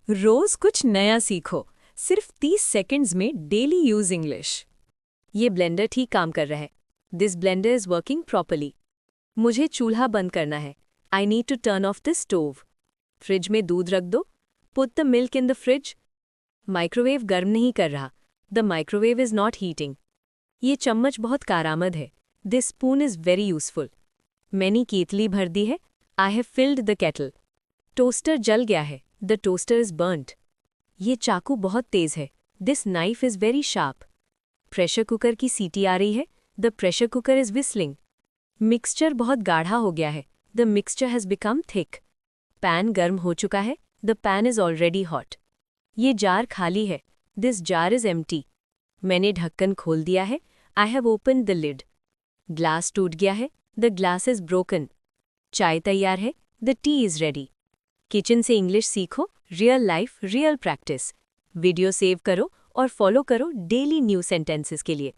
रोज कुछ नया सीखो, सिर्फ 30 सेकंड्स में डेली यूज इंग्लिश। ये ब्लेंडर ठीक काम कर रहा है। This blender is working properly. मुझे चूल्हा बंद करना है। I need to turn off the stove. Fridge में दूध रख दो। Put the milk in the fridge. Microwave गर्म नहीं कर रहा। The microwave is not heating. ये चम्मच बहुत कारआमद है। This spoon is very useful. मैंने केतली भर दी है। I have filled the kettle. Toaster जल गया है। The toaster is burnt. ये चाकू बहुत तेज है। This knife is very sharp. Pressure cooker की सीटी आ रही है। The pressure cooker is whistling. Mixture बहुत गाढ़ा हो गया है। The mixture has become thick. Pan गर्म हो चुका है। The pan is already hot. ये जार खाली है। This jar is empty. मैंने ढक्कन खोल दिया है। I have open the lid. Glass टूट गया है। The glass is broken. चाय तैयार है। The T is ready. Kitchen से इंग्लिश सीखो, real life, real practice. Video save करो और फॉलो करो डेली न्यू सेंटेंसेस के लिए।